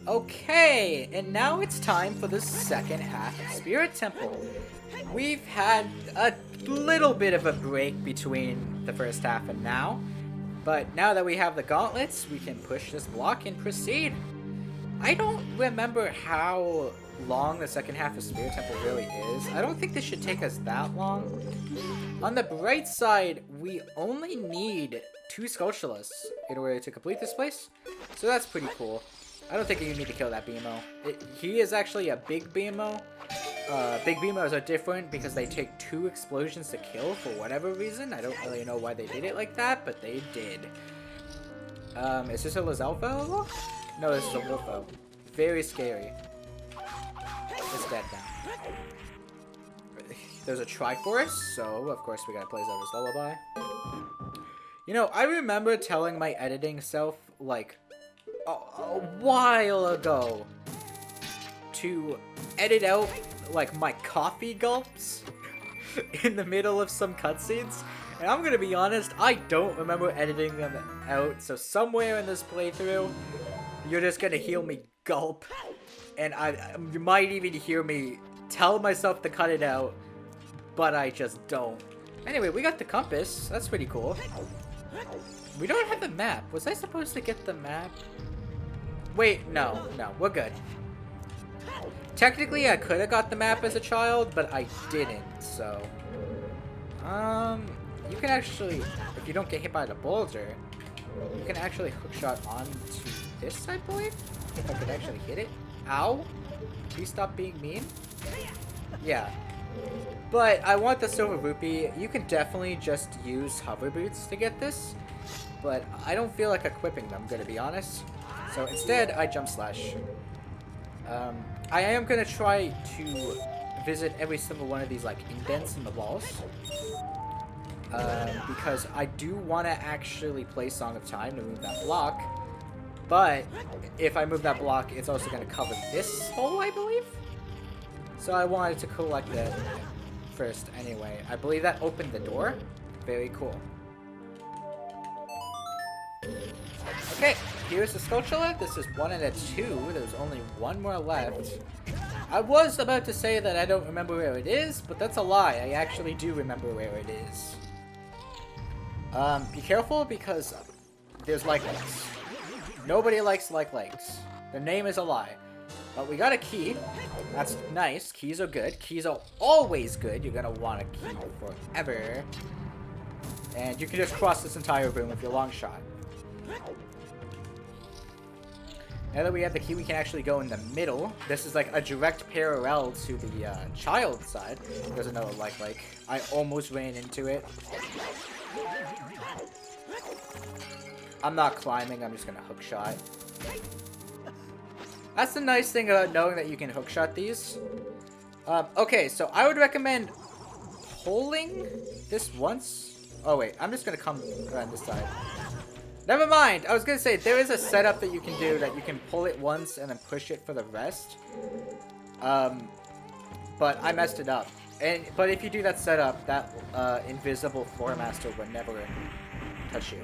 Okay, and now it's time for the second half of Spirit Temple. We've had a little bit of a break between the first half and now, but now that we have the gauntlets, we can push this block and proceed. I don't remember how long the second half of Spirit Temple really is. I don't think this should take us that long. On the bright side, we only need 2 Skulltulas in order to complete this place, so that's pretty cool. I don't think you need to kill that Beamo. He is actually a big Beamo. Big Beamos are different because they take 2 explosions to kill for whatever reason. I don't really know why they did it like that, but they did. Is this a Lizalfo? No, this is a Wolfo. Very scary. It's dead now. There's a Triforce, so of course we gotta play Zelda's Lullaby. You know, I remember telling my editing self, like, a while ago to edit out like my coffee gulps in the middle of some cutscenes, and I'm gonna be honest, I don't remember editing them out, so somewhere in this playthrough you're just gonna hear me gulp, and you might even hear me tell myself to cut it out, but I just don't. Anyway, we got the compass. That's pretty cool. We don't have the map. Was I supposed to get the map? Wait, no, we're good. Technically, I could have got the map as a child, but I didn't, so... you can actually, if you don't get hit by the boulder, you can actually hookshot onto this, I believe? If I could actually hit it. Ow! Please stop being mean. Yeah. But I want the Silver Rupee. You can definitely just use hover boots to get this, but I don't feel like equipping them, gonna be honest. So instead, I jump slash. I am gonna try to visit every single one of these like indents in the walls, because I do want to actually play Song of Time to move that block. But if I move that block, it's also gonna cover this hole, I believe. So I wanted to collect it first anyway. I believe that opened the door. Very cool. Okay, here's the Skulltula. This is 1 and a 2. There's only 1 more left. I was about to say that I don't remember where it is, but that's a lie. I actually do remember where it is. Be careful because there's like legs. Nobody likes like legs. The name is a lie. But we got a key. That's nice. Keys are good. Keys are always good. You're gonna want a key forever. And you can just cross this entire room with your long shot. Now that we have the key, we can actually go in the middle. This is like a direct parallel to the child side. There's another like. I almost ran into it. I'm not climbing, I'm just gonna hookshot. That's the nice thing about knowing that you can hookshot these. Okay, so I would recommend pulling this once. Oh wait, I'm just gonna come around this side. Never mind! I was gonna say, there is a setup that you can do that you can pull it once and then push it for the rest. But I messed it up. But if you do that setup, that invisible floor master would never touch you.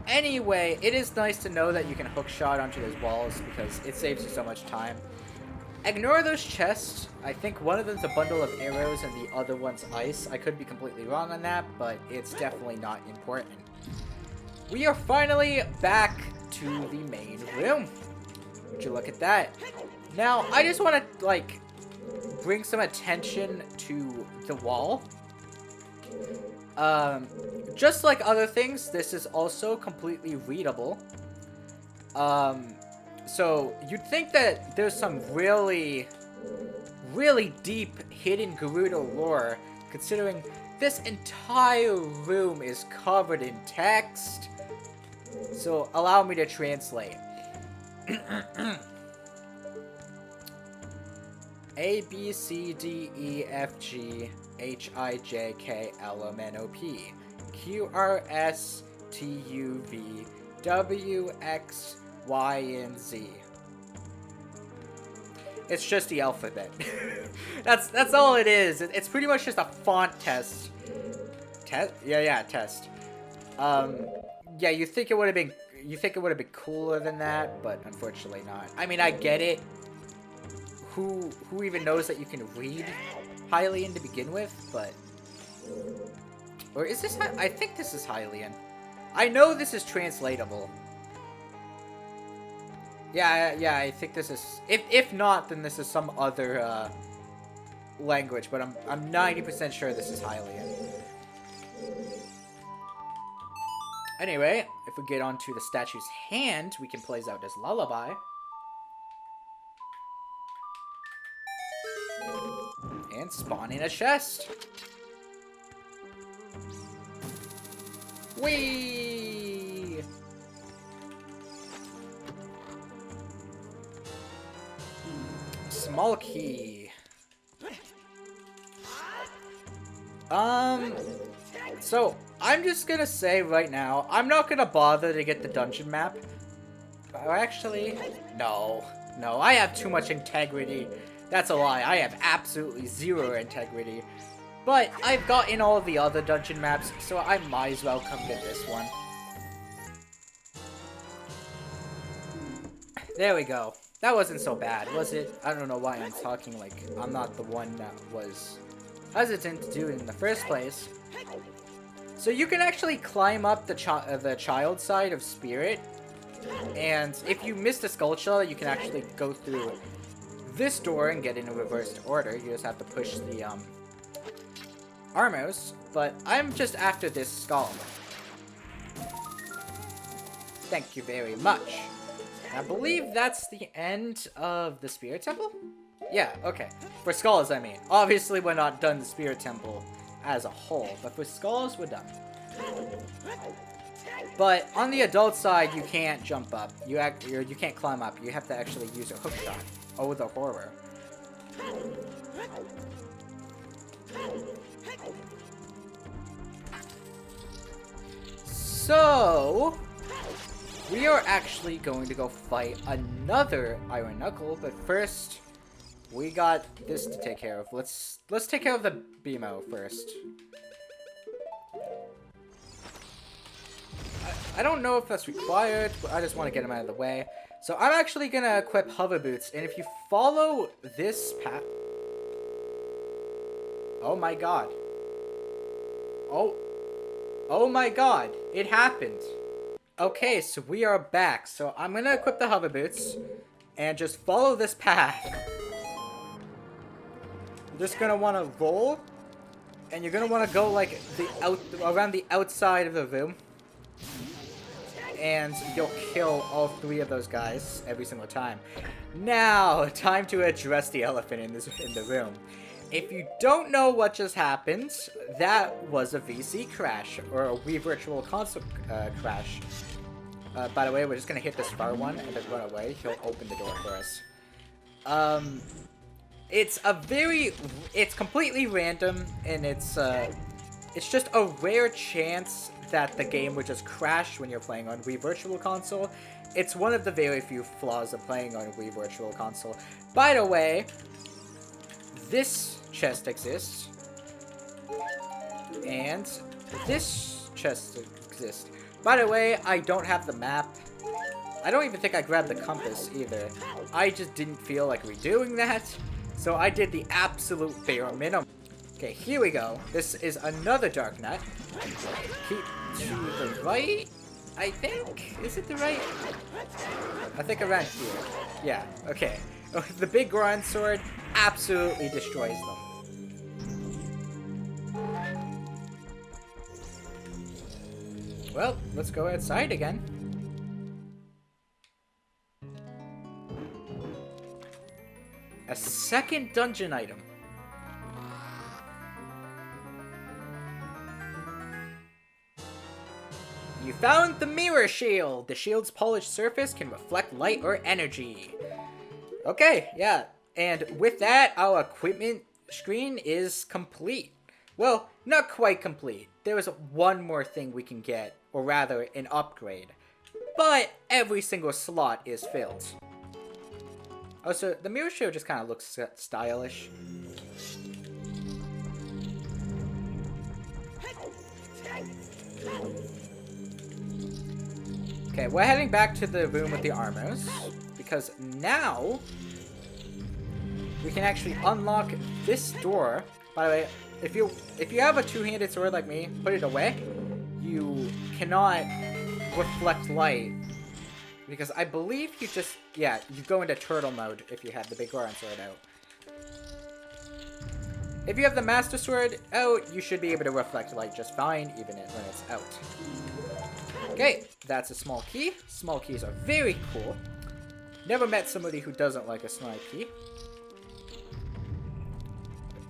Anyway, it is nice to know that you can hookshot onto those walls because it saves you so much time. Ignore those chests. I think one of them's a bundle of arrows and the other one's ice. I could be completely wrong on that, but it's definitely not important. We are finally back to the main room. Would you look at that? Now, I just want to, like, bring some attention to the wall. Just like other things, this is also completely readable. So you'd think that there's some really deep hidden Gerudo lore, considering this entire room is covered in text. So allow me to translate. A, B, C, D, E, F, G, H, I, J, K, L, M, N, O, P, Q, R, S, T, U, V, W, X, Y, and Z. It's just the alphabet. That's all it is. It's pretty much just a font test. Test? Yeah, test. Yeah, you'd think it would have been you think it would have been cooler than that, but unfortunately not. I mean, I get it. Who even knows that you can read Hylian to begin with, but... Or is this... I think this is Hylian. I know this is translatable. Yeah, I think this is... If not, then this is some other language, but I'm 90% sure this is Hylian. Anyway, if we get onto the statue's hand, we can plays out this lullaby. And spawn in a chest. Whee! Small key. So, I'm just gonna say right now, I'm not gonna bother to get the dungeon map. Actually, no, I have too much integrity. That's a lie. I have absolutely zero integrity. But I've gotten all the other dungeon maps, so I might as well come get this one. There we go. That wasn't so bad, was it? I don't know why I'm talking like I'm not the one that was hesitant to do it in the first place. So you can actually climb up the child side of Spirit, and if you missed a skull shell, you can actually go through this door and get in a reversed order. You just have to push the armors, but I'm just after this skull. Thank you very much. I believe that's the end of the Spirit Temple? Yeah, okay. For skulls, I mean. Obviously, we're not done the Spirit Temple as a whole, but for skulls, we're done. But on the adult side, you can't jump up. You can't climb up. You have to actually use a hook shot. Oh, the horror. So, we are actually going to go fight another Iron Knuckle, but first, we got this to take care of. Let's take care of the BMO first. I don't know if that's required, but I just want to get him out of the way. So I'm actually going to equip hover boots, and if you follow this path... Oh my god. Oh my god, it happened. Okay, so we are back. So I'm going to equip the hover boots, and just follow this path. You're just going to want to roll, and you're going to want to go like around the outside of the room. And you'll kill all three of those guys every single time. Now, time to address the elephant in the room. If you don't know what just happened, that was a VC crash, or a Wii Virtual Console crash. By the way, we're just gonna hit this far one and then run away. He'll open the door for us. It's completely random, and it's just a rare chance that the game would just crash when you're playing on Wii Virtual Console. It's one of the very few flaws of playing on Wii Virtual Console. By the way, this chest exists, and this chest exists. By the way, I don't have the map. I don't even think I grabbed the compass either. I just didn't feel like redoing that, so I did the absolute bare minimum. Okay, here we go. This is another Dark Nut. Keep to the right, I think? Is it the right? I think around here. Yeah, okay. The big Goron sword absolutely destroys them. Well, let's go outside again. A second dungeon item. You found the mirror shield! The shield's polished surface can reflect light or energy. Okay, yeah. And with that, our equipment screen is complete. Well, not quite complete. There is one more thing we can get, or rather, an upgrade. But every single slot is filled. Also, the mirror shield just kind of looks stylish. Okay, we're heading back to the room with the armors, because now we can actually unlock this door. By the way, if you have a two-handed sword like me, put it away. You cannot reflect light, because I believe you just, yeah, you go into turtle mode if you have the big iron sword out. If you have the master sword out, you should be able to reflect light just fine, even when it's out. Okay, that's a small key. Small keys are very cool. Never met somebody who doesn't like a small key.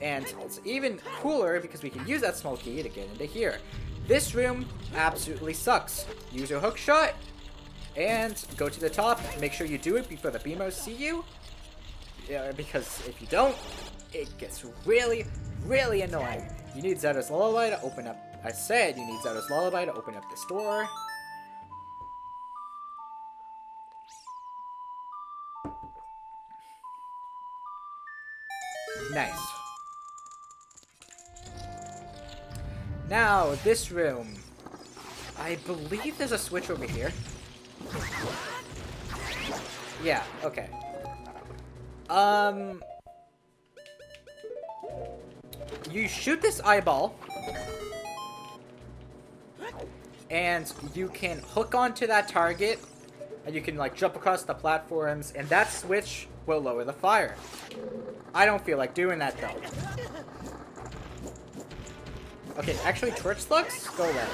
And it's even cooler because we can use that small key to get into here. This room absolutely sucks. Use your hook shot and go to the top. Make sure you do it before the beamers see you. Yeah, because if you don't, it gets really, really annoying. You need Zeta's Lullaby to open up. I said you need Zeta's Lullaby to open up this door. Nice. Now, this room. I believe there's a switch over here. Yeah, okay. You shoot this eyeball. And you can hook onto that target. And you can, like, jump across the platforms. And that switch will lower the fire. I don't feel like doing that, though. Okay, actually, torch slugs? Go away.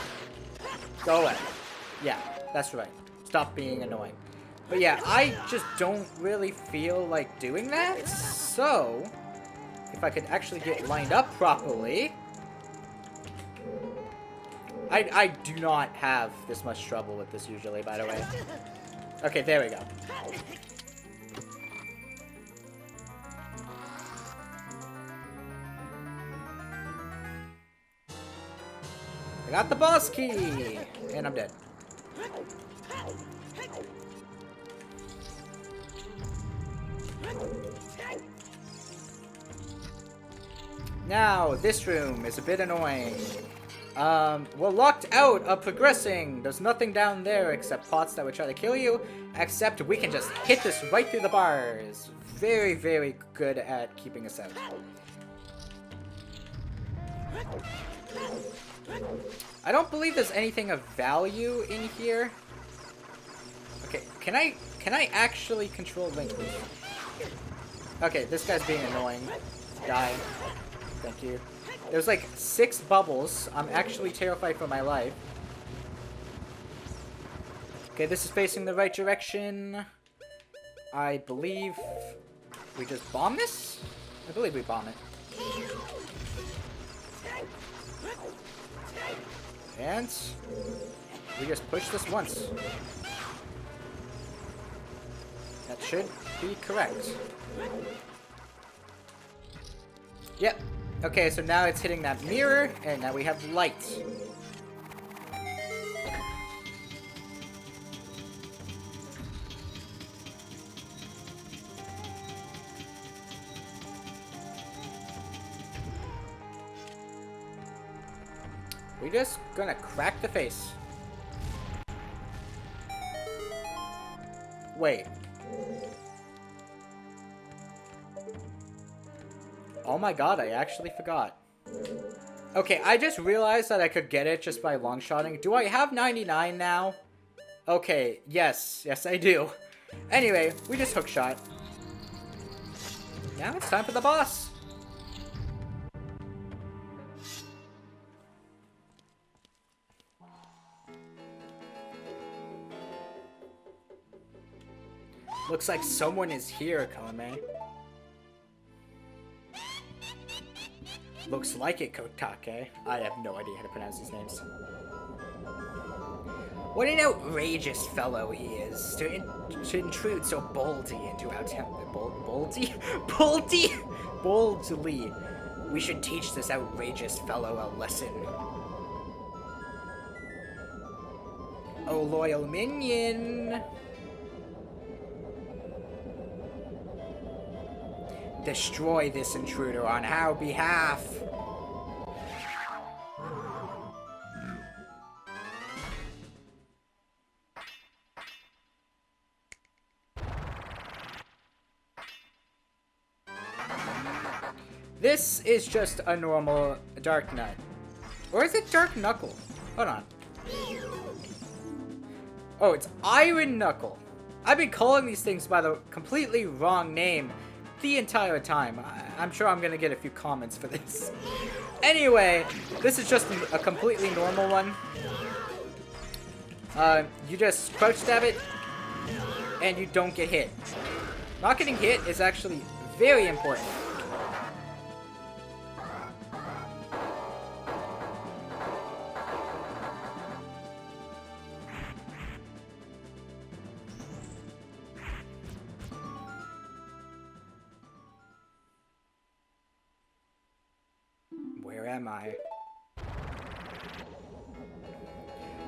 Go away. Yeah, that's right. Stop being annoying. But yeah, I just don't really feel like doing that. So, if I could actually get lined up properly... I do not have this much trouble with this usually, by the way. Okay, there we go. I got the boss key! And I'm dead. Now, this room is a bit annoying. We're locked out of progressing. There's nothing down there except pots that would try to kill you. Except we can just hit this right through the bars. Very, very good at keeping us out. I don't believe there's anything of value in here. Okay, can I actually control Link? Okay, this guy's being annoying. Die. Thank you. There's like 6 bubbles. I'm actually terrified for my life. Okay, this is facing the right direction. I believe we just bomb this? I believe we bomb it. And we just push this once. That should be correct. Yep. Okay, so now it's hitting that mirror, and now we have light. We're just gonna crack the face. Wait. Oh my god, I actually forgot. Okay, I just realized that I could get it just by long-shotting. Do I have 99 now? Okay, yes. Yes, I do. Anyway, we just hookshot. Now it's time for the boss. Looks like someone is here, Kome. Looks like it, Kotake. I have no idea how to pronounce these names. What an outrageous fellow he is to intrude so boldly into our temple. Boldly. We should teach this outrageous fellow a lesson. Oh, loyal minion. Destroy this intruder on our behalf. This is just a normal Dark Nut. Or is it Dark Knuckle? Hold on. Oh, it's Iron Knuckle. I've been calling these things by the completely wrong name the entire time. I'm sure I'm gonna get a few comments for this. Anyway, this is just a completely normal one. You just crouch stab it, and you don't get hit. Not getting hit is actually very important. Where am I?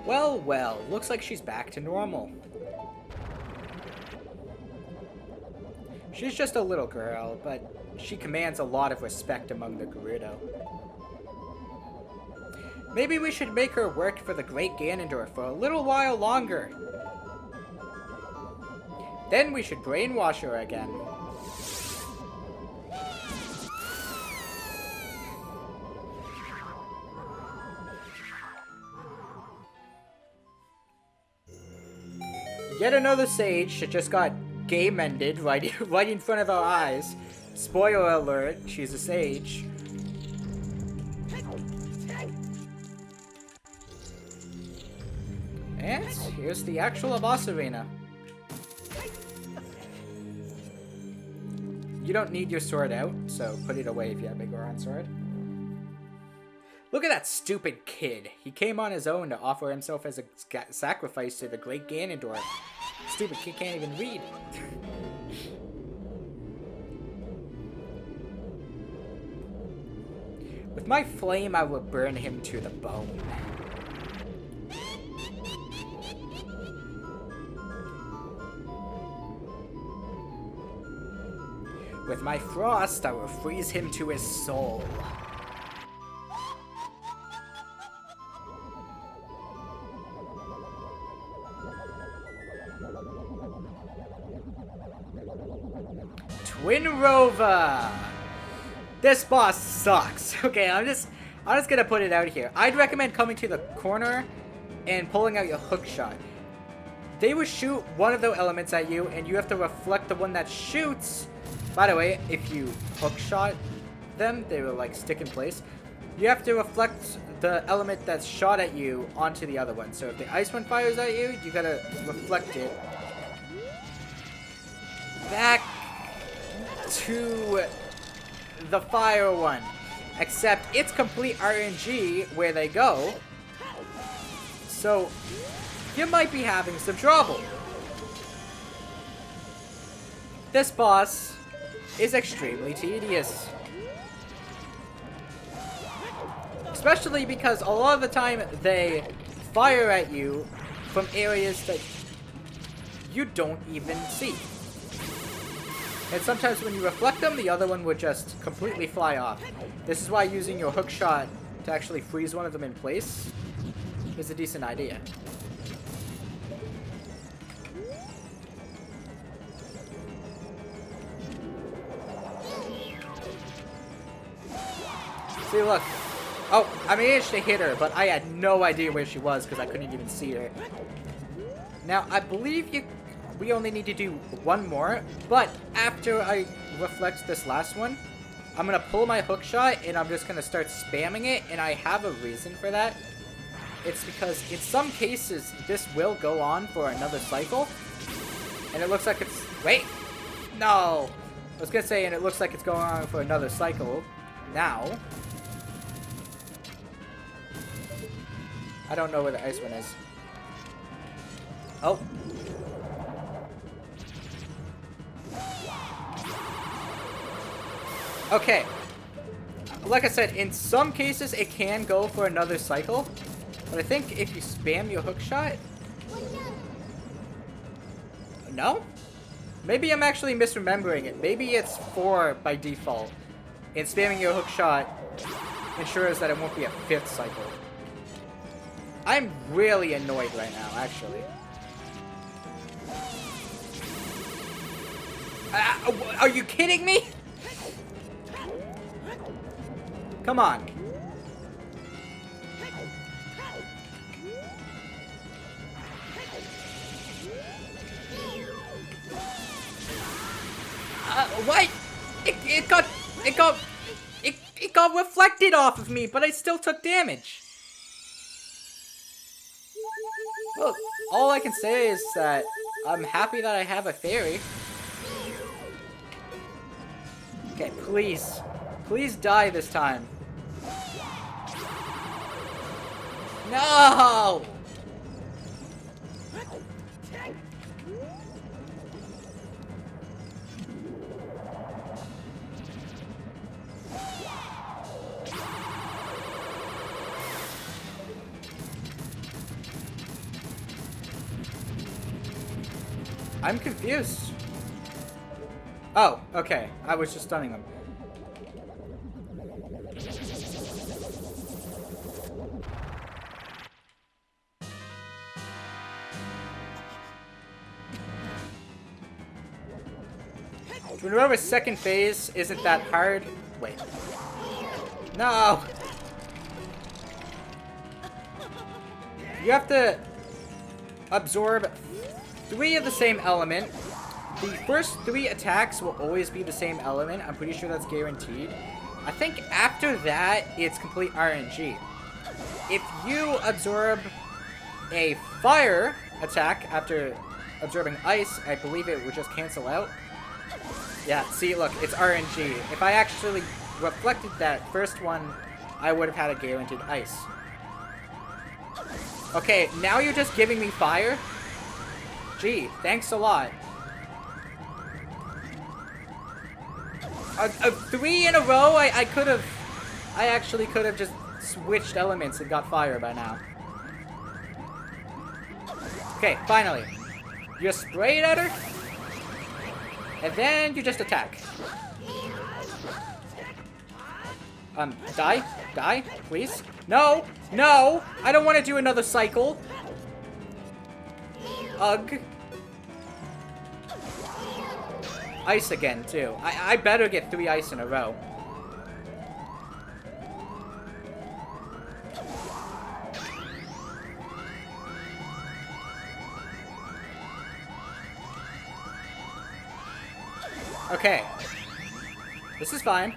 Well, well, looks like she's back to normal. She's just a little girl, but she commands a lot of respect among the Gerudo. Maybe we should make her work for the Great Ganondorf for a little while longer. Then we should brainwash her again. Yet another sage that just got game ended right in front of our eyes. Spoiler alert, she's a sage. And here's the actual boss arena. You don't need your sword out, so put it away if you have a Goron sword. Look at that stupid kid. He came on his own to offer himself as a sacrifice to the Great Ganondorf. Stupid kid can't even read. With my flame, I will burn him to the bone. With my frost, I will freeze him to his soul. Twin Rover! This boss sucks. Okay, I'm just gonna put it out here. I'd recommend coming to the corner and pulling out your hook shot. They will shoot one of the elements at you, and you have to reflect the one that shoots. By the way, if you hook shot them, they will like stick in place. You have to reflect the element that's shot at you onto the other one. So if the ice one fires at you, you gotta reflect it back to the fire one. Except it's complete RNG where they go. So you might be having some trouble. This boss is extremely tedious. Especially because a lot of the time they fire at you from areas that you don't even see. And sometimes when you reflect them, the other one would just completely fly off. This is why using your hook shot to actually freeze one of them in place is a decent idea. See, look. Oh, I managed to hit her, but I had no idea where she was because I couldn't even see her. Now, I believe we only need to do one more, but after I reflect this last one, I'm going to pull my hook shot and I'm just going to start spamming it, and I have a reason for that. It's because in some cases, this will go on for another cycle, and it looks like it's... Wait! No! I was going to say, and it looks like it's going on for another cycle now. I don't know where the ice one is. Oh. Okay. Like I said, in some cases it can go for another cycle. But I think if you spam your hook shot... No? Maybe I'm actually misremembering it. Maybe it's 4 by default. And spamming your hook shot ensures that it won't be a 5th cycle. I'm really annoyed right now, actually. Are you kidding me? Come on. What? It got reflected off of me, but I still took damage. Well, all I can say is that I'm happy that I have a fairy. Okay, please. Please die this time. No! I'm confused. Oh, okay. I was just stunning them. Remember, second phase isn't that hard. Wait. No! You have to absorb 3 of the same element. The first 3 attacks will always be the same element. I'm pretty sure that's guaranteed. I think after that, it's complete RNG. If you absorb a fire attack after absorbing ice, I believe it would just cancel out. Yeah, see, look, it's RNG. If I actually reflected that first one, I would have had a guaranteed ice. Okay, now you're just giving me fire? Gee, thanks a lot. 3 in a row? I actually could have just switched elements and got fire by now. Okay, finally. You spray it at her, and then you just attack. Die? Die? Please? No! No! I don't want to do another cycle. Ugh. Ice again, too. I better get 3 ice in a row. Okay. This is fine.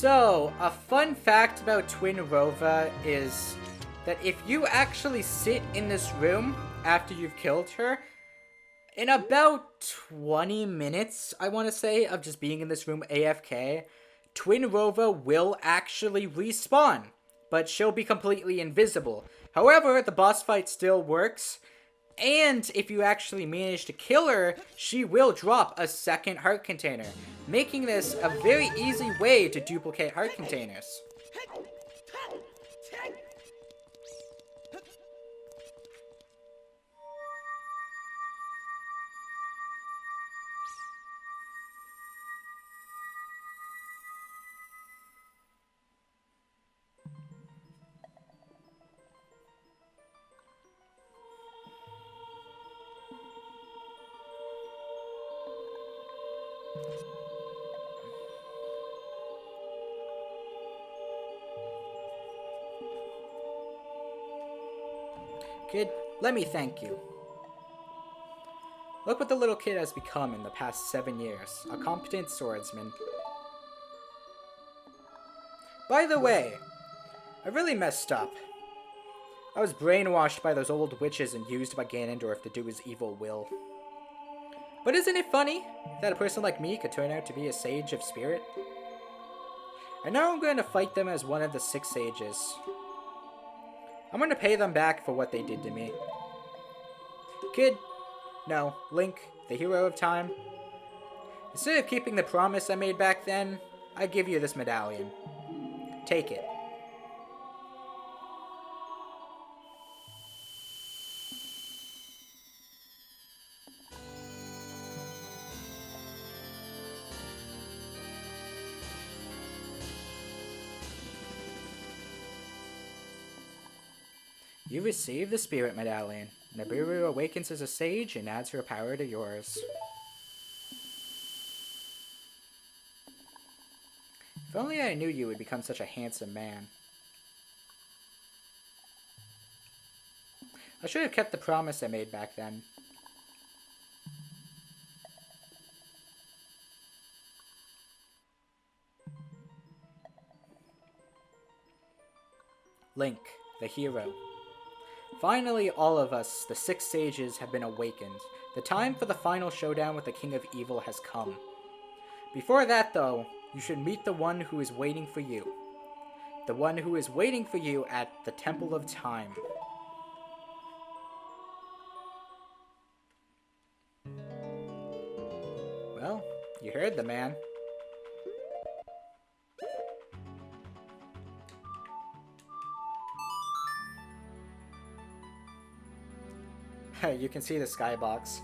So, a fun fact about Twin Rova is that if you actually sit in this room after you've killed her, in about 20 minutes, I want to say, of just being in this room AFK, Twin Rova will actually respawn, but she'll be completely invisible. However, the boss fight still works, and if you actually manage to kill her, she will drop a second heart container, making this a very easy way to duplicate heart containers. Kid, let me thank you. Look what the little kid has become in the past 7 years. A competent swordsman. By the way, I really messed up. I was brainwashed by those old witches and used by Ganondorf to do his evil will. But isn't it funny that a person like me could turn out to be a sage of spirit? And now I'm going to fight them as one of the 6 sages. I'm going to pay them back for what they did to me. Kid, no, Link, the hero of time. Instead of keeping the promise I made back then, I give you this medallion. Take it. You receive the Spirit Medallion. Nibiru awakens as a sage and adds her power to yours. If only I knew you would become such a handsome man. I should have kept the promise I made back then. Link, the hero. Finally, all of us, the 6 sages, have been awakened. The time for the final showdown with the King of Evil has come. Before that, though, you should meet the one who is waiting for you. The one who is waiting for you at the Temple of Time. Well, you heard the man. You can see the skybox.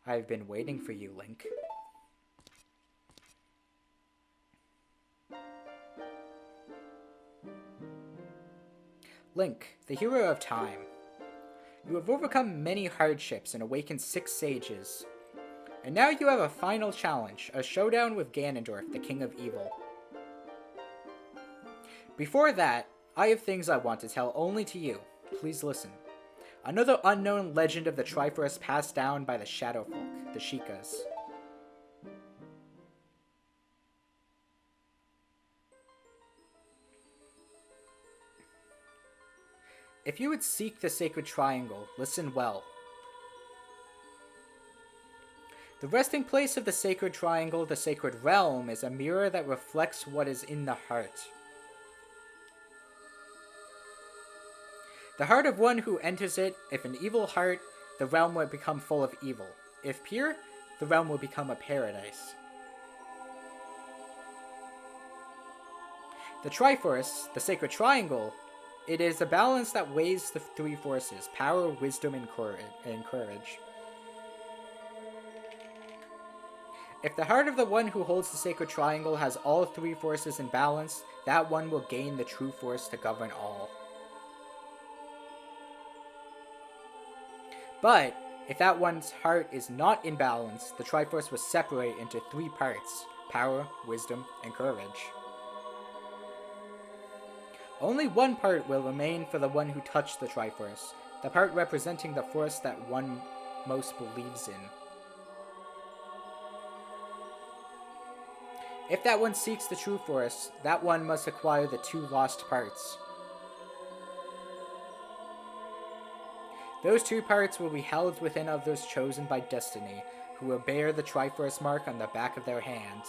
I've been waiting for you, Link. Link, the hero of time. You have overcome many hardships and awakened 6 sages. And now you have a final challenge, a showdown with Ganondorf, the King of Evil. Before that, I have things I want to tell only to you. Please listen. Another unknown legend of the Triforce passed down by the Shadow Folk, the Sheikahs. If you would seek the Sacred Triangle, listen well. The resting place of the Sacred Triangle, the Sacred Realm, is a mirror that reflects what is in the heart. The heart of one who enters it, if an evil heart, the realm will become full of evil. If pure, the realm will become a paradise. The Triforce, the Sacred Triangle, it is a balance that weighs the 3 forces, power, wisdom, and courage. If the heart of the one who holds the Sacred Triangle has all 3 forces in balance, that one will gain the true force to govern all. But, if that one's heart is not in balance, the Triforce will separate into 3 parts, power, wisdom, and courage. Only one part will remain for the one who touched the Triforce, the part representing the force that one most believes in. If that one seeks the true force, that one must acquire the 2 lost parts. Those 2 parts will be held within of those chosen by destiny, who will bear the Triforce mark on the back of their hands.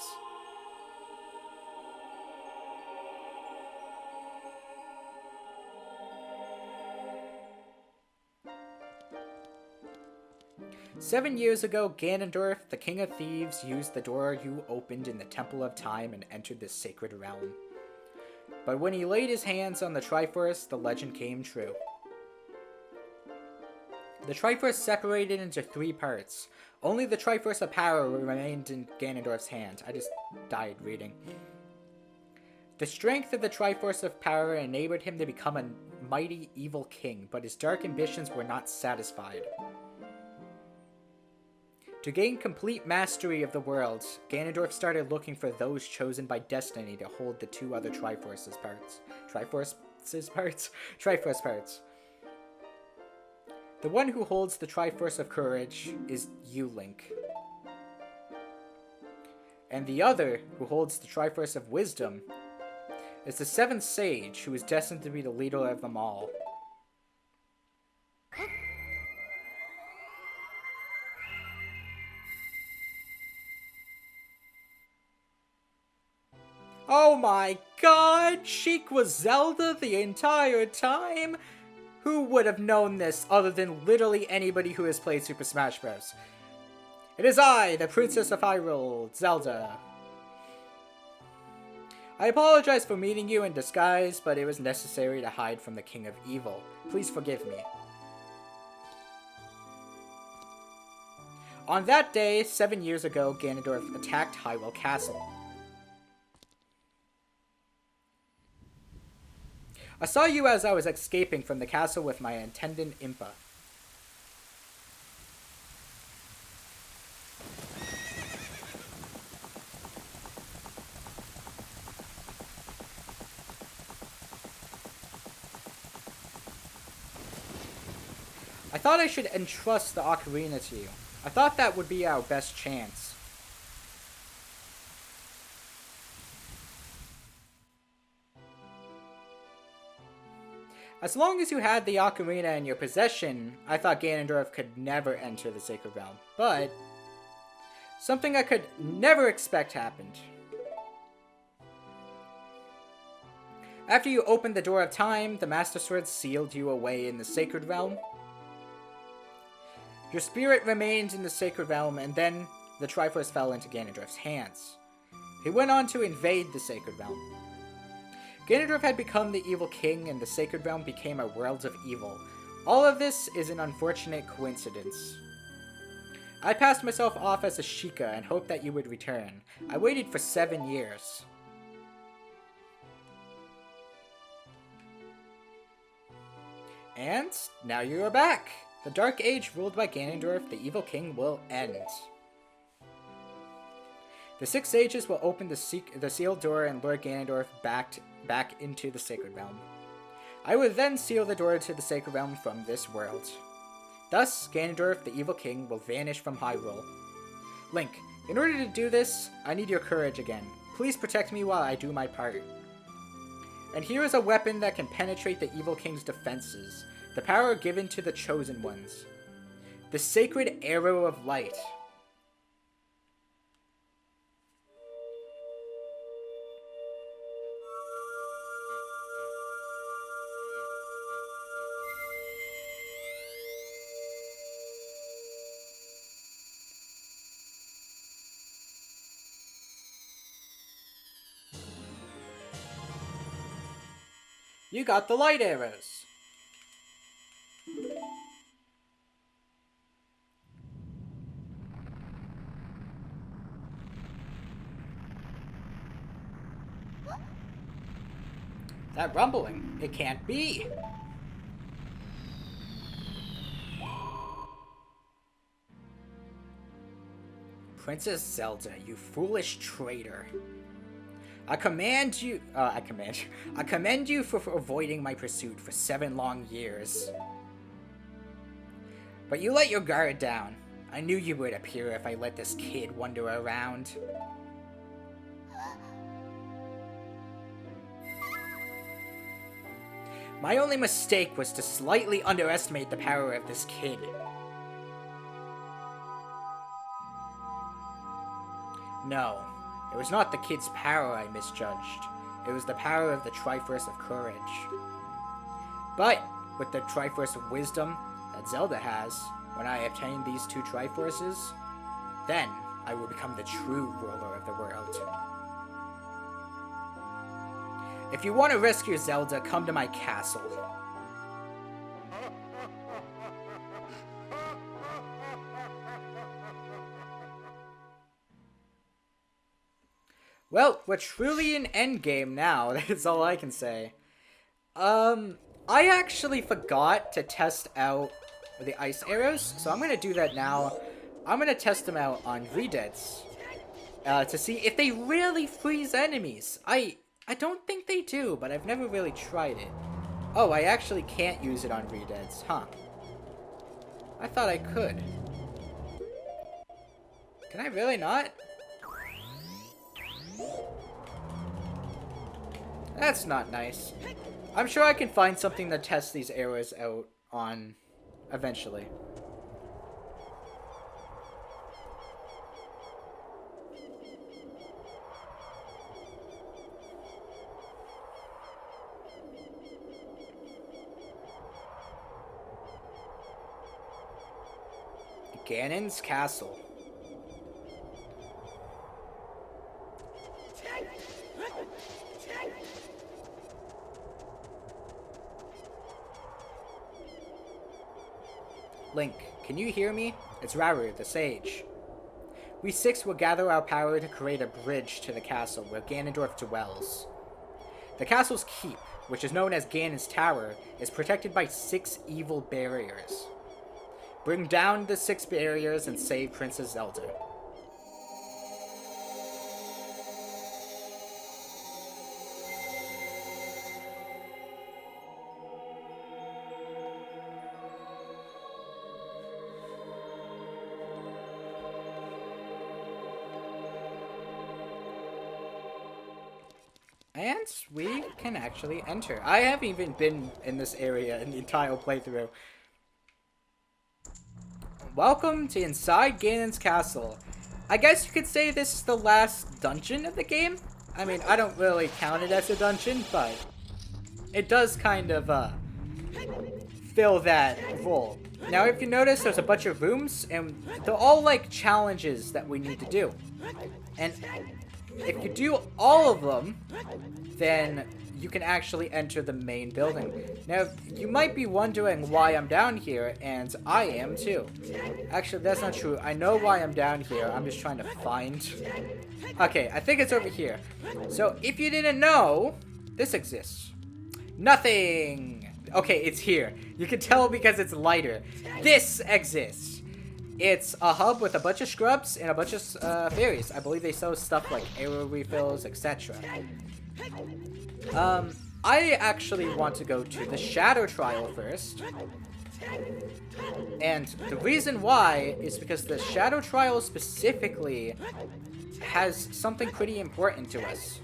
"7 years ago, Ganondorf, the King of Thieves, used the door you opened in the Temple of Time and entered this sacred realm. But when he laid his hands on the Triforce, the legend came true. The Triforce separated into 3 parts. Only the Triforce of Power remained in Ganondorf's hand." I just died reading. "The strength of the Triforce of Power enabled him to become a mighty evil king, but his dark ambitions were not satisfied. To gain complete mastery of the world, Ganondorf started looking for those chosen by destiny to hold the two other Triforce's parts. Triforce parts. The one who holds the Triforce of Courage is you, Link. And the other, who holds the Triforce of Wisdom, is the seventh sage who is destined to be the leader of them all. Oh my god, Sheik was Zelda the entire time? Who would have known this other than literally anybody who has played Super Smash Bros? It is I, the Princess of Hyrule, Zelda. I apologize for meeting you in disguise, but it was necessary to hide from the King of Evil. Please forgive me. On that day, 7 years ago, Ganondorf attacked Hyrule Castle. I saw you as I was escaping from the castle with my attendant Impa. I thought I should entrust the Ocarina to you. I thought that would be our best chance. As long as you had the Ocarina in your possession, I thought Ganondorf could never enter the Sacred Realm. But something I could never expect happened. After you opened the Door of Time, the Master Sword sealed you away in the Sacred Realm. Your spirit remained in the Sacred Realm, and then the Triforce fell into Ganondorf's hands. He went on to invade the Sacred Realm. Ganondorf had become the Evil King, and the Sacred Realm became a world of evil. All of this is an unfortunate coincidence. I passed myself off as a Sheikah and hoped that you would return. I waited for 7 years. And now you are back. The Dark Age ruled by Ganondorf, the Evil King, will end. The 6 sages will open the sealed door and lure Ganondorf back into the Sacred Realm. I will then seal the door to the Sacred Realm from this world. Thus, Ganondorf, the Evil King, will vanish from Hyrule. Link, in order to do this, I need your courage again. Please protect me while I do my part. And here is a weapon that can penetrate the Evil King's defenses. The power given to the Chosen Ones. The Sacred Arrow of Light. You got the light arrows. That rumbling, it can't be. Princess Zelda, you foolish traitor. I commend you for avoiding my pursuit for 7 long years. But you let your guard down. I knew you would appear if I let this kid wander around. My only mistake was to slightly underestimate the power of this kid. No, it was not the kid's power I misjudged. It was the power of the Triforce of Courage. But with the Triforce of Wisdom that Zelda has, when I obtain these 2 Triforces, then I will become the true ruler of the world. If you want to rescue Zelda, come to my castle. Well, we're truly in endgame now. That's all I can say. I actually forgot to test out the ice arrows, so I'm gonna do that now. I'm gonna test them out on Redeads to see if they really freeze enemies. I don't think they do, but I've never really tried it. Oh, I actually can't use it on Redeads, huh? I thought I could. Can I really not? That's not nice. I'm sure I can find something to test these arrows out on eventually. Ganons Castle. Link, can you hear me? It's Rauru, the Sage. We six will gather our power to create a bridge to the castle where Ganondorf dwells. The castle's keep, which is known as Ganon's Tower, is protected by 6 evil barriers. Bring down the 6 barriers and save Princess Zelda. And we can actually enter. I haven't even been in this area in the entire playthrough. Welcome to inside Ganon's Castle. I guess you could say this is the last dungeon of the game. I mean, I don't really count it as a dungeon, but it does kind of fill that role. Now, if you notice, there's a bunch of rooms, and they're all like challenges that we need to do. And if you do all of them, then you can actually enter the main building. Now, you might be wondering why I'm down here, and I am too. Actually, that's not true. I know why I'm down here. I'm just trying to find... Okay, I think it's over here. So, if you didn't know, this exists. Nothing! Okay, it's here. You can tell because it's lighter. This exists. It's a hub with a bunch of scrubs and a bunch of fairies. I believe they sell stuff like arrow refills, etc. I actually want to go to the Shadow Trial first. And the reason why is because the Shadow Trial specifically has something pretty important to us.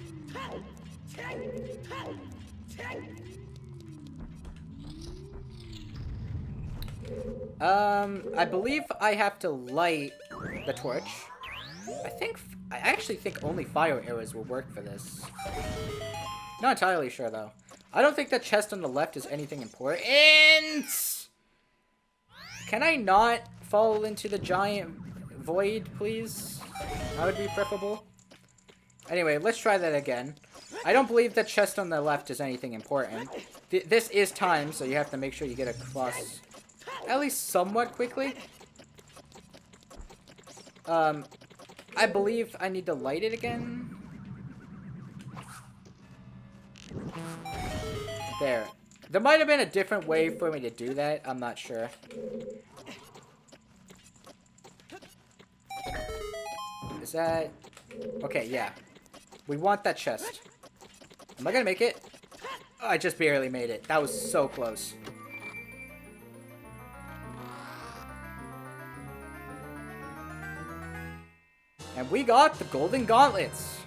I believe I have to light the torch. I actually think only fire arrows will work for this. Not entirely sure, though. I don't think the chest on the left is anything important. Can I not fall into the giant void, please? That would be preferable. Anyway, let's try that again. I don't believe the chest on the left is anything important. This is time, so you have to make sure you get across at least somewhat quickly. I believe I need to light it again. There. There might have been a different way for me to do that. I'm not sure. Is that... Okay, yeah. We want that chest. Am I gonna make it? Oh, I just barely made it. That was so close. And we got the golden gauntlets.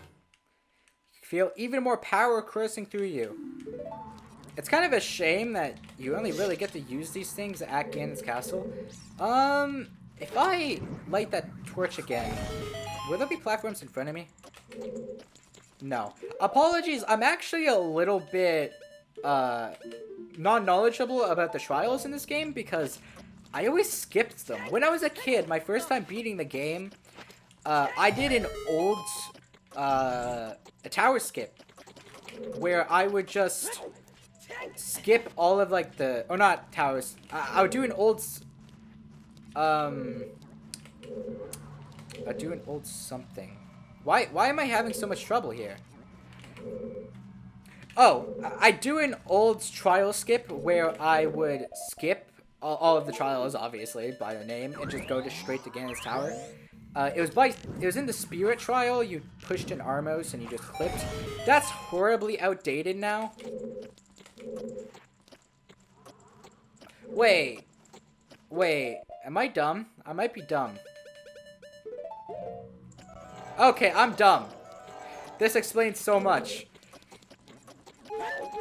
Feel even more power coursing through you. It's kind of a shame that you only really get to use these things at Ganon's Castle. If I light that torch again, will there be platforms in front of me? No. Apologies, I'm actually a little bit, non-knowledgeable about the trials in this game because I always skipped them. When I was a kid, my first time beating the game, I did an old, a tower skip where I would just skip all of like the, or not towers, I would do an old, I'd do an old something. Why am I having so much trouble here? Oh, I do an old trial skip where I would skip all of the trials, obviously, by your name, and just go straight to Ganon's Tower. It was in the Spirit Trial, you pushed an Armos and you just clipped. That's horribly outdated now. Wait, am I dumb? I might be dumb. Okay, I'm dumb. This explains so much.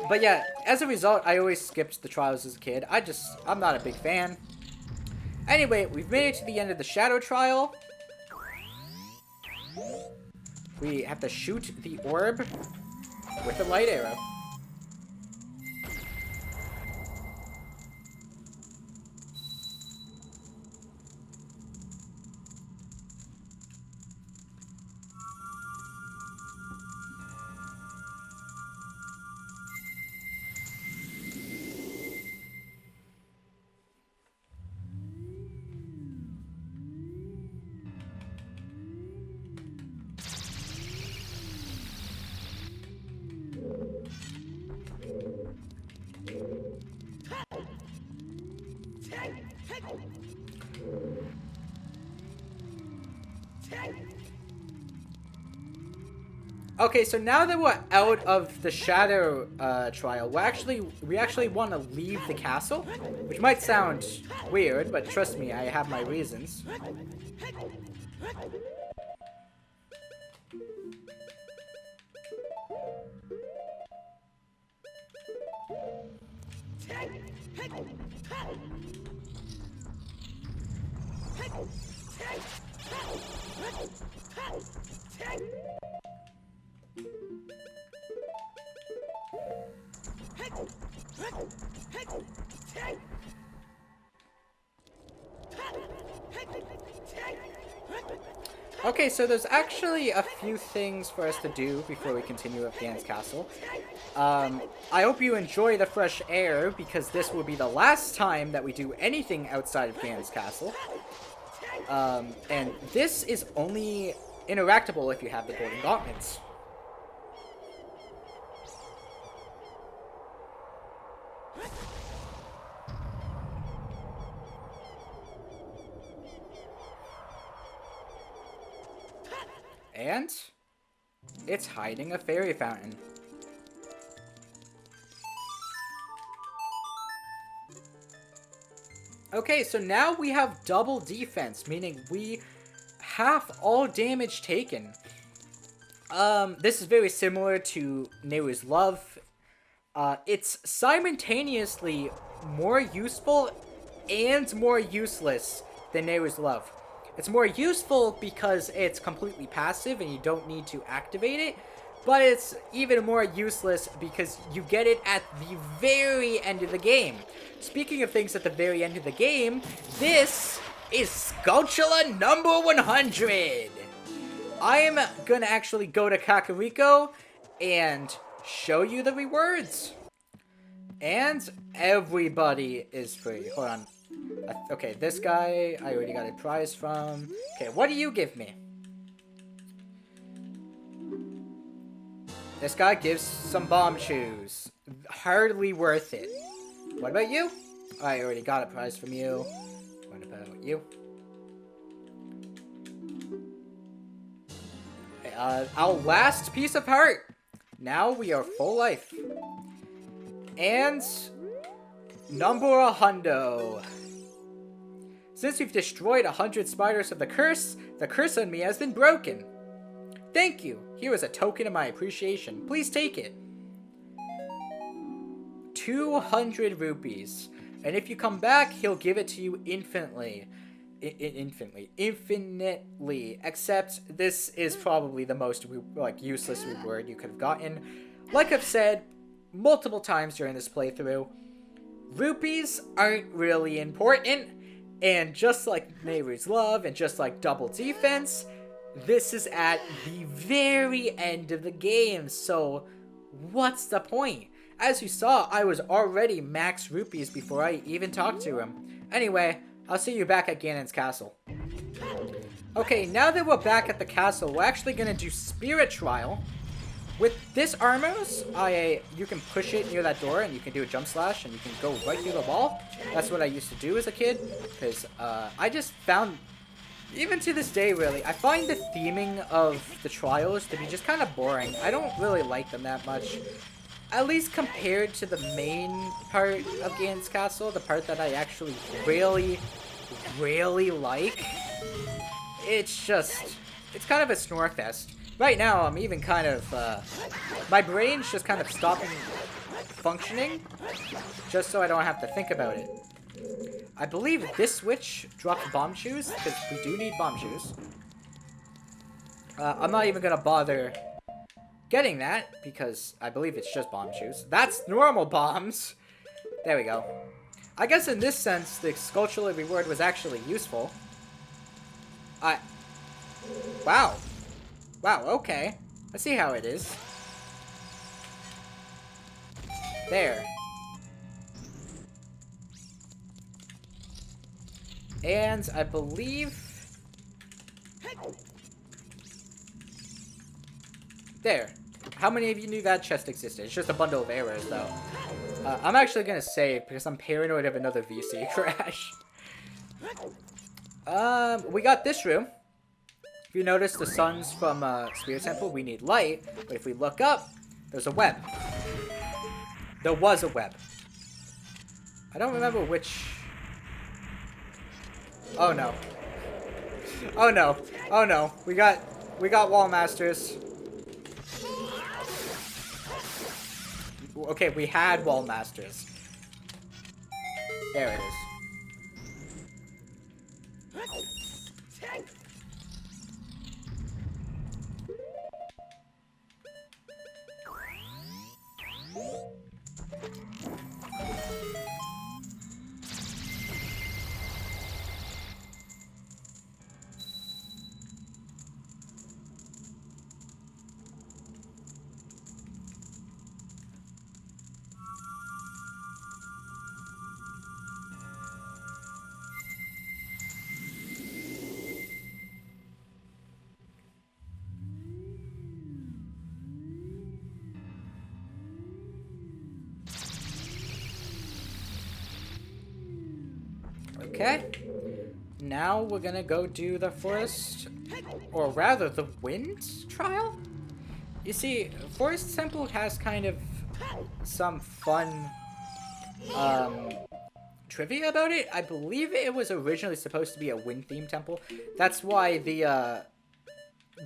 But yeah, as a result, I always skipped the trials as a kid. I'm not a big fan. Anyway, we've made it to the end of the Shadow Trial. We have to shoot the orb with a light arrow. Okay, so now that we're out of the Shadow Trial, we actually want to leave the castle, which might sound weird, but trust me, I have my reasons. Okay, so there's actually a few things for us to do before we continue with Ganons Castle. I hope you enjoy the fresh air, because this will be the last time that we do anything outside of Ganons Castle. And this is only interactable if you have the Golden Gauntlets. And it's hiding a fairy fountain. Okay, so now we have double defense, meaning we half all damage taken. This is very similar to Nehru's Love. It's simultaneously more useful and more useless than Nehru's Love. It's more useful because it's completely passive and you don't need to activate it, but it's even more useless because you get it at the very end of the game. Speaking of things at the very end of the game, this is Skulltula number 100! I am gonna actually go to Kakariko and show you the rewards. And everybody is free. Hold on. Okay, this guy, I already got a prize from. Okay, what do you give me? This guy gives some bomb shoes. Hardly worth it. What about you? I already got a prize from you. What about you? Our last piece of heart. Now we are full life. And number 100. Since we've destroyed 100 spiders of the curse on me has been broken. Thank you. Here is a token of my appreciation. Please take it. 200 rupees. And if you come back, he'll give it to you infinitely. Infinitely. Except this is probably the most useless reward you could have gotten. Like I've said multiple times during this playthrough, rupees aren't really important. And just like Nehru's Love and just like double defense, this is at the very end of the game. So what's the point? As you saw, I was already max rupees before I even talked to him. Anyway, I'll see you back at Ganons Castle. Okay, now that we're back at the castle, we're actually going to do Spirit Trial. with this Armos, you can push it near that door and you can do a jump slash and you can go right through the wall. That's what I used to do as a kid, because I just found, even to this day really, I find the theming of the trials to be just kind of boring. I don't really like them that much. At least compared to the main part of Ganons Castle, the part that I actually really, really like. It's kind of a snore fest. Right now, I'm even kind of, my brain's just kind of stopping functioning, just so I don't have to think about it. I believe this switch drops bomb shoes, because we do need bomb shoes. I'm not even gonna bother getting that, because I believe it's just bomb shoes. That's normal bombs! There we go. I guess in this sense, the sculptural reward was actually useful. Wow. Wow, okay. I see how it is. There. And I believe... There. How many of you knew that chest existed? It's just a bundle of arrows, though. I'm actually gonna save, because I'm paranoid of another VC crash. We got this room. If you notice the suns from Spirit Temple, we need light. But if we look up, there's a web. There was a web. I don't remember which... Oh no. Oh no. Oh no. We got wall masters. Okay, we had wall masters. There it is. Okay. Now we're gonna go do the forest, or rather the wind trial? You see, Forest Temple has kind of some fun trivia about it. I believe it was originally supposed to be a wind-themed temple. That's why the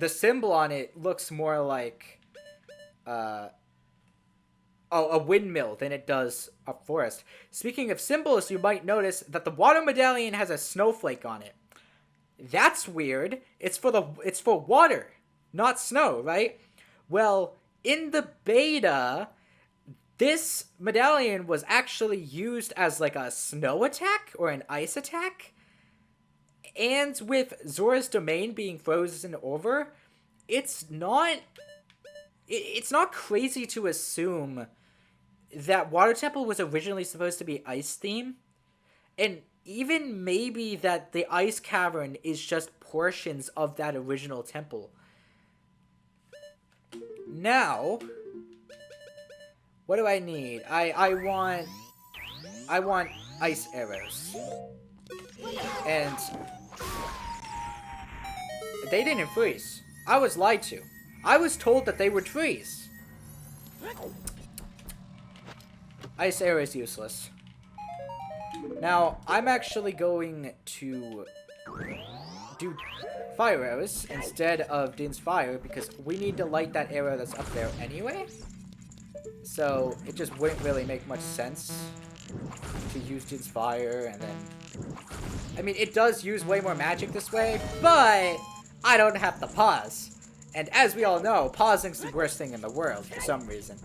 symbol on it looks more like a windmill than it does a forest. Speaking of symbols, you might notice that the water medallion has a snowflake on it. That's weird. It's for water, not snow, right? Well, in the beta, this medallion was actually used as like a snow attack or an ice attack. And with Zora's domain being frozen over, it's not crazy to assume that Water Temple was originally supposed to be ice theme. And even maybe that the ice cavern is just portions of that original temple. Now, what do I need? I want ice arrows. And they didn't freeze. I was lied to. I was told that they would freeze. Ice arrow is useless. Now, I'm actually going to do fire arrows instead of Din's fire because we need to light that arrow that's up there anyway. So it just wouldn't really make much sense to use Din's fire and then... I mean, it does use way more magic this way, but I don't have to pause. And as we all know, pausing's the worst thing in the world for some reason.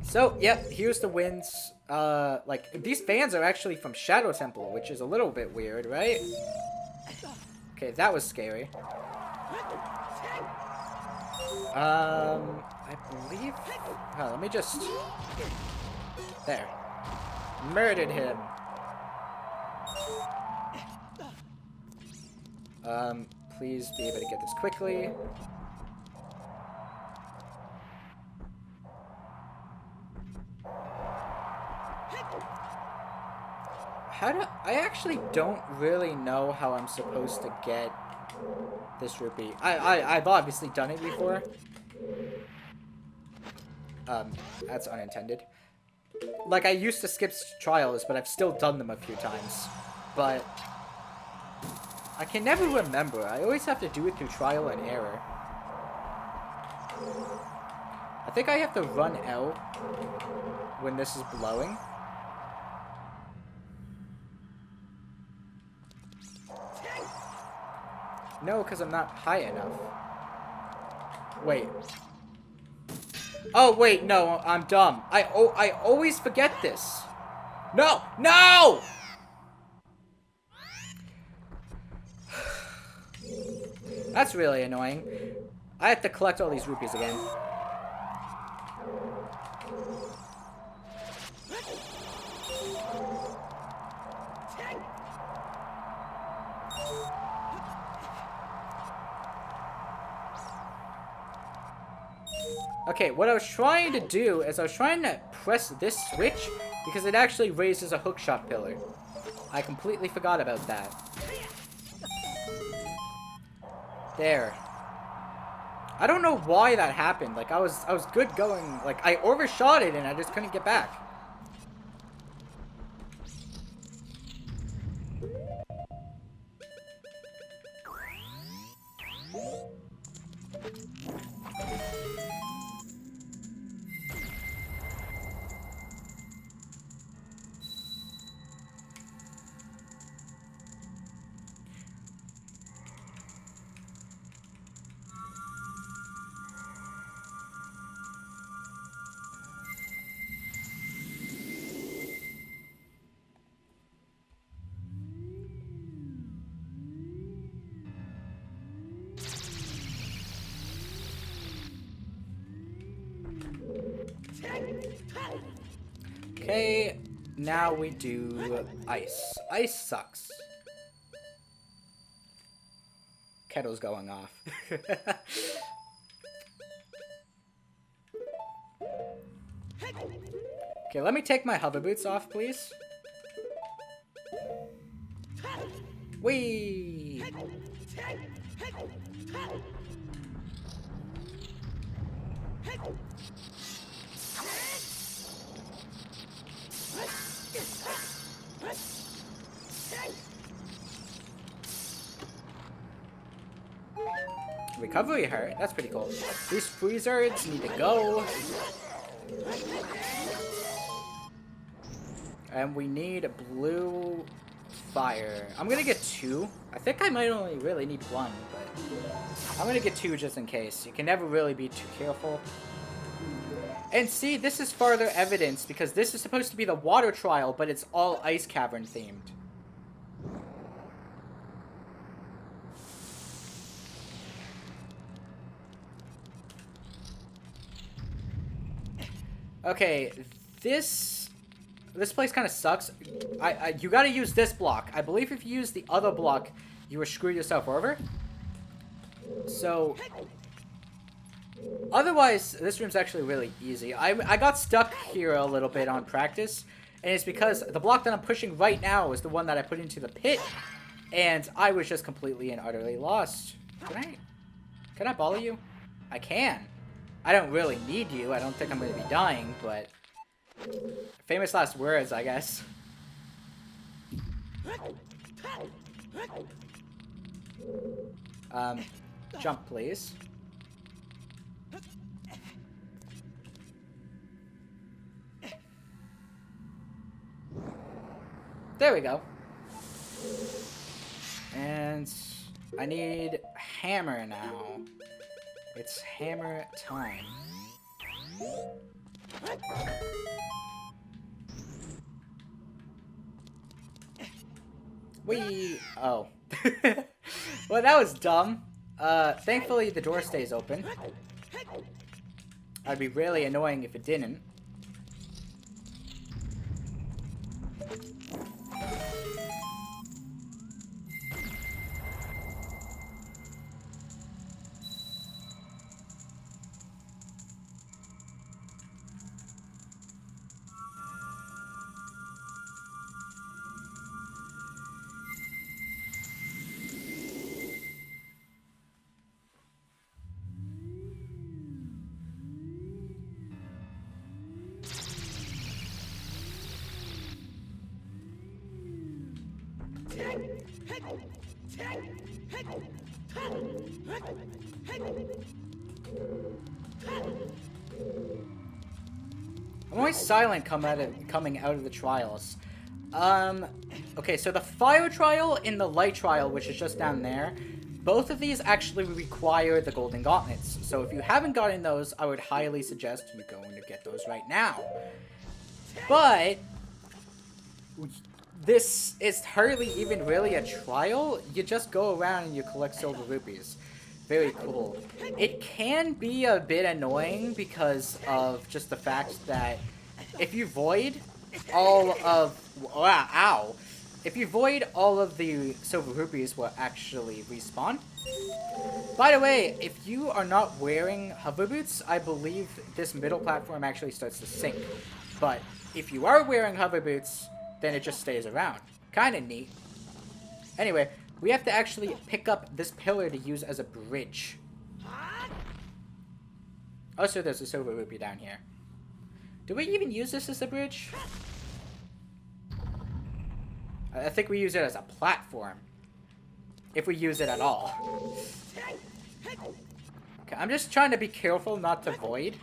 So, yep, here's the winds. Like, these fans are actually from Shadow Temple, which is a little bit weird, right? Okay, that was scary. I believe... Oh, let me just... There. Murdered him. Please be able to get this quickly. I actually don't really know how I'm supposed to get this rupee. I've obviously done it before. That's unintended. Like, I used to skip trials, but I've still done them a few times. But I can never remember. I always have to do it through trial and error. I think I have to run L when this is blowing. No, because I'm not high enough. Wait. Oh, wait, no, I'm dumb. I always forget this. No! No! That's really annoying. I have to collect all these rupees again. Okay, what I was trying to do is I was trying to press this switch because it actually raises a hookshot pillar. I completely forgot about that. There. I don't know why that happened. Like, I was good going. Like, I overshot it and I just couldn't get back. Okay, now we do ice. Ice sucks. Kettle's going off. Okay, let me take my hover boots off, please. Whee! Recovery heart. That's pretty cool. These freezers need to go. And we need a blue fire. I'm gonna get 2. I think I might only really need 1, but I'm gonna get 2 just in case. You can never really be too careful. And see, this is further evidence because this is supposed to be the water trial, but it's all ice cavern themed. Okay, this place kind of sucks. You gotta use this block. I believe if you use the other block, you will screw yourself over. So, otherwise, this room's actually really easy. I got stuck here a little bit on practice, and it's because the block that I'm pushing right now is the one that I put into the pit, and I was just completely and utterly lost. Can I follow you? I can. I don't really need you. I don't think I'm going to be dying, but famous last words, I guess. Jump, please. There we go. And I need hammer now. It's hammer time. Whee! Oh. Well, that was dumb. Thankfully the door stays open. I'd be really annoying if it didn't. I'm always silent coming out of the trials. Okay, so the fire trial and the light trial, which is just down there, both of these actually require the golden gauntlets. So if you haven't gotten those, I would highly suggest you going to get those right now. But this is hardly even really a trial. You just go around and you collect silver rupees. Very cool. It can be a bit annoying because of just the fact that if you void all of... Ow! If you void, all of the silver rupees will actually respawn. By the way, if you are not wearing hover boots, I believe this middle platform actually starts to sink. But if you are wearing hover boots, then it just stays around. Kinda neat. Anyway, we have to actually pick up this pillar to use as a bridge. Also, there's a silver rupee down here. Do we even use this as a bridge? I think we use it as a platform. If we use it at all. Okay, I'm just trying to be careful not to void.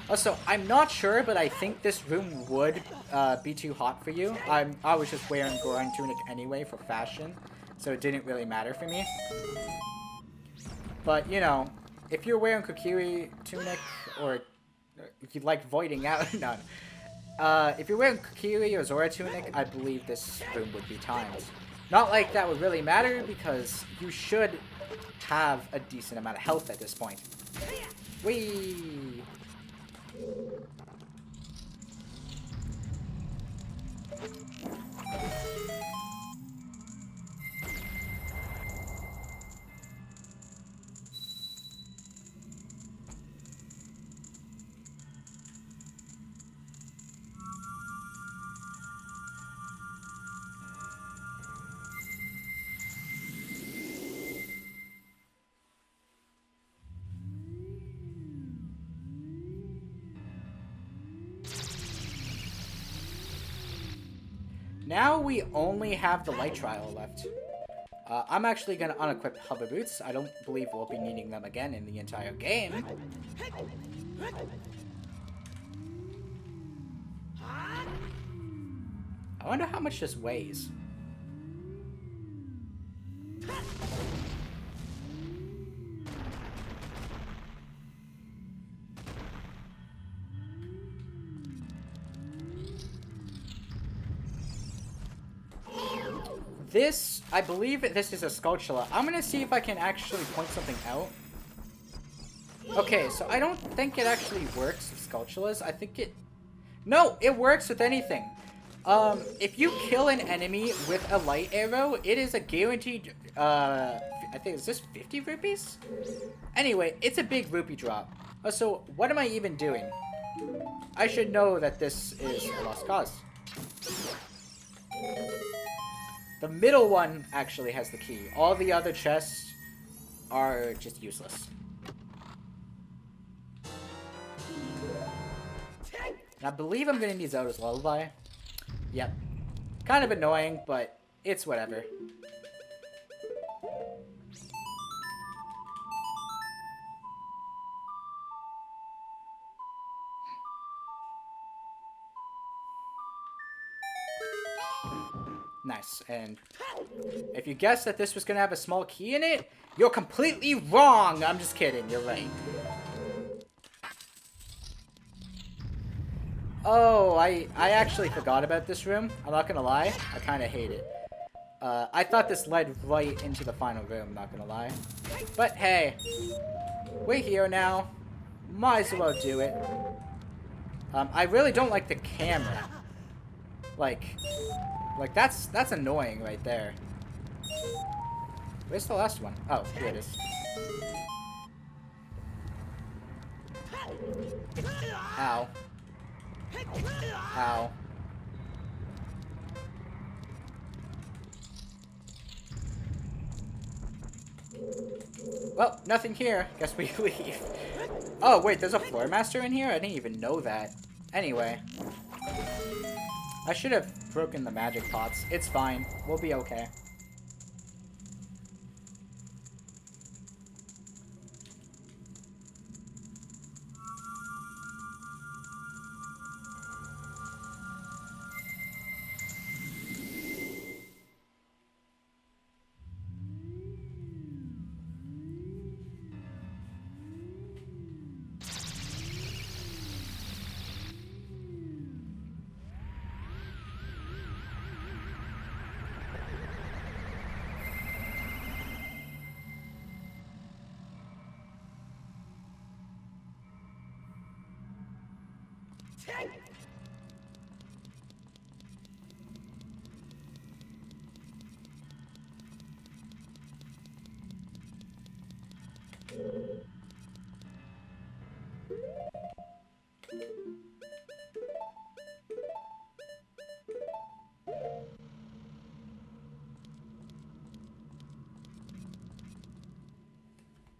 Also, I'm not sure, but I think this room would be too hot for you. I was just wearing Goron tunic anyway for fashion, so it didn't really matter for me. But, you know, if you're wearing Kokiri tunic, or if you like voiding out, none. If you're wearing Kokiri or Zora tunic, I believe this room would be timed. Not like that would really matter, because you should have a decent amount of health at this point. Whee! Now we only have the light trial left. I'm actually going to unequip hover boots. I don't believe we'll be needing them again in the entire game. I wonder how much this weighs. This, I believe this is a Skulltula. I'm gonna see if I can actually point something out. Okay, so I don't think it actually works with Skulltulas. I think it... No, it works with anything. If you kill an enemy with a light arrow, it is a guaranteed, I think, is this 50 rupees? Anyway, it's a big rupee drop. So, what am I even doing? I should know that this is a lost cause. The middle one actually has the key. All the other chests are just useless. And I believe I'm gonna need Zelda's Lullaby. Yep. Kind of annoying, but it's whatever. Nice, and if you guessed that this was gonna have a small key in it, you're completely wrong! I'm just kidding, you're right. Oh, I actually forgot about this room. I'm not gonna lie, I kinda hate it. I thought this led right into the final room, not gonna lie. But hey, we're here now. Might as well do it. I really don't like the camera. Like, that's annoying right there. Where's the last one? Oh, here it is. Ow. Ow. Well, nothing here. Guess we leave. Oh, wait, there's a floor master in here? I didn't even know that. Anyway. I should have broken the magic pots. It's fine. We'll be okay.